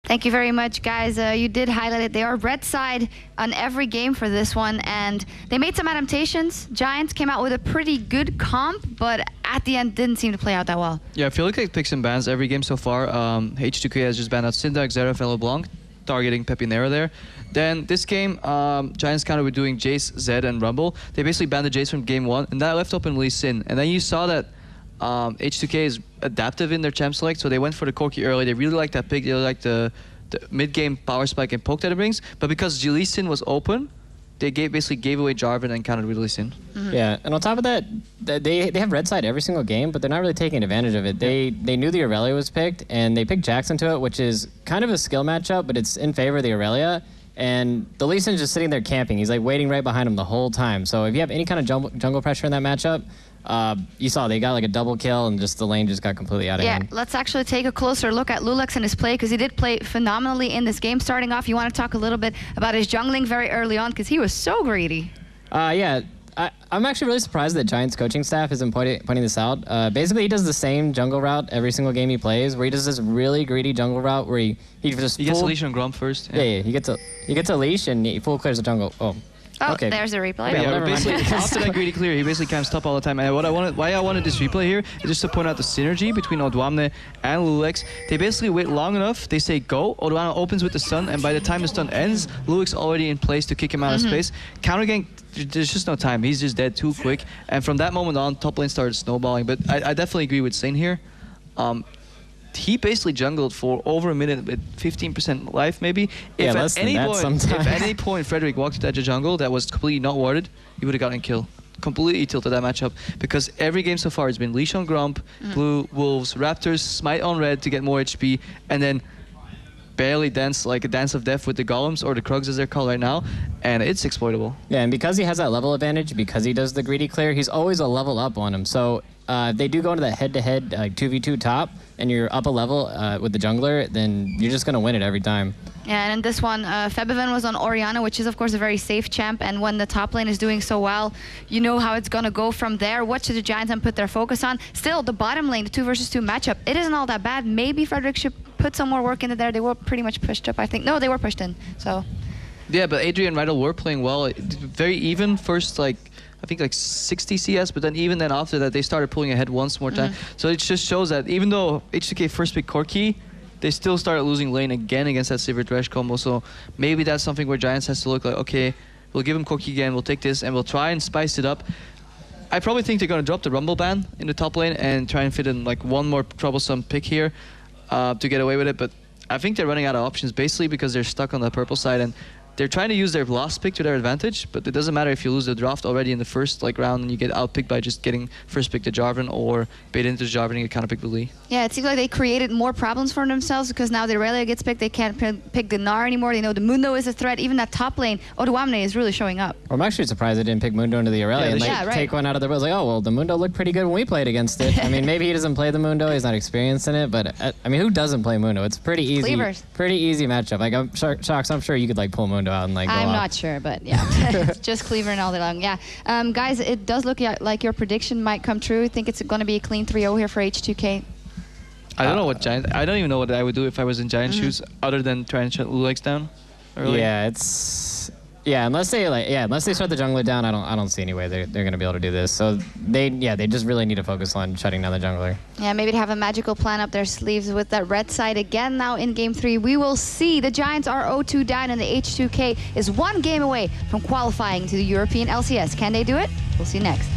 Thank you very much, guys. You did highlight it. They are red side on every game for this one, and they made some adaptations. Giants came out with a pretty good comp, but at the end didn't seem to play out that well. Yeah, I feel like they picked some bans every game so far. H2k has just banned out Syntax, Xerath, and LeBlanc, targeting Pepinero there. Then this game, Giants kind of were doing Jace, Zed, and Rumble. They basically banned the Jace from game 1, and that left open Lee Sin. And then you saw that H2k is adaptive in their champ select, so they went for the Corki early. They really liked that pick. They really liked the mid-game power spike and poke that it brings. But because Lee Sin was open, they basically gave away Jarvan and countered with Lee Sin. Yeah, and on top of that, they have red side every single game, but they're not really taking advantage of it. They knew the Aurelia was picked, and they picked Jax into it, which is kind of a skill matchup, but it's in favor of the Aurelia. And the Lee Sin's just sitting there camping. He's like waiting right behind him the whole time. So if you have any kind of jungle pressure in that matchup, you saw they got like a double kill and just the lane just got completely out of hand. Yeah, let's actually take a closer look at Lulex and his play, because he did play phenomenally in this game. Starting off, you want to talk a little bit about his jungling very early on, because he was so greedy. Yeah, I'm actually really surprised that Giants coaching staff isn't pointing this out. Basically, he does the same jungle route every single game he plays, where he does this really greedy jungle route where he just he gets a leash on Grump first. Yeah, he gets a leash and he full clears the jungle. Oh, okay. There's a replay. Yeah, basically, after that greedy clear, he basically camps top all the time. And why I wanted this replay here is just to point out the synergy between Odoamne and Lulex. They basically wait long enough, they say go, Odoamne opens with the stun, and by the time the stun ends, Lulex already in place to kick him out of space. Counter gank, there's just no time. He's just dead too quick. And from that moment on, top lane started snowballing. But I definitely agree with Sane here. He basically jungled for over a minute with 15% life, maybe. Yeah, if at any point Frederick walked to the edge of jungle that was completely not warded, he would have gotten killed. Completely tilted that matchup, because every game so far has been leash on Grump, blue, wolves, raptors, smite on red to get more HP, and then barely dance like a dance of death with the golems, or the Krugs as they're called right now, and it's exploitable. Yeah, and because he has that level advantage, because he does the greedy clear, he's always a level up on him. So they do go into that head-to-head 2v2 top, and you're up a level with the jungler, then you're just going to win it every time. Yeah, and in this one, Febiven was on Orianna, which is, of course, a very safe champ. And when the top lane is doing so well, you know how it's going to go from there. What should the Giants then put their focus on? Still, the bottom lane, the 2 versus 2 matchup, it isn't all that bad. Maybe Frederick should put some more work into there. They were pretty much pushed up, I think. No, they were pushed in, so... Yeah, but Adrian and Rydell were playing well. Very even first, I think 60 CS, but then even then after that, they started pulling ahead once more time. So it just shows that even though H2k first picked Corki, they still started losing lane again against that Silver Thresh combo. So maybe that's something where Giants has to look like, okay, we'll give him Corki again, we'll take this, and we'll try and spice it up. I probably think they're going to drop the Rumble ban in the top lane and try and fit in like one more troublesome pick here to get away with it. But I think they're running out of options basically because they're stuck on the purple side, and they're trying to use their last pick to their advantage, but it doesn't matter if you lose the draft already in the first round and you get outpicked by just getting first pick to Jarvan or bait into Jarvan and get counter pick with Lee. Yeah, it seems like they created more problems for themselves, because now the Aurelia gets picked, they can't pick the Gnar anymore. They know the Mundo is a threat. Even that top lane, Odoamne is really showing up. Well, I'm actually surprised they didn't pick Mundo into the Aurelia and take one out of the world. Like, oh, well, the Mundo looked pretty good when we played against it. I mean, maybe he doesn't play the Mundo, he's not experienced in it, but I mean, who doesn't play Mundo? It's pretty easy. Cleavers. Pretty easy matchup. Like, sjokz, I'm sure you could like pull Mundo out and like go I'm off. not sure, but yeah, just Cleaver and all day long. Yeah, guys, it does look like your prediction might come true. I think it's going to be a clean 3-0 here for H2k. I don't know what Giants. I don't even know what I would do if I was in Giant shoes, other than try and shut Lulex down early. Yeah, unless they shut the jungler down, I don't see any way they're going to be able to do this. So they just really need to focus on shutting down the jungler. Yeah, maybe to have a magical plan up their sleeves with that red side again now in Game 3. We will see. The Giants are 0-2 down, and the H2k is 1 game away from qualifying to the European LCS. Can they do it? We'll see next.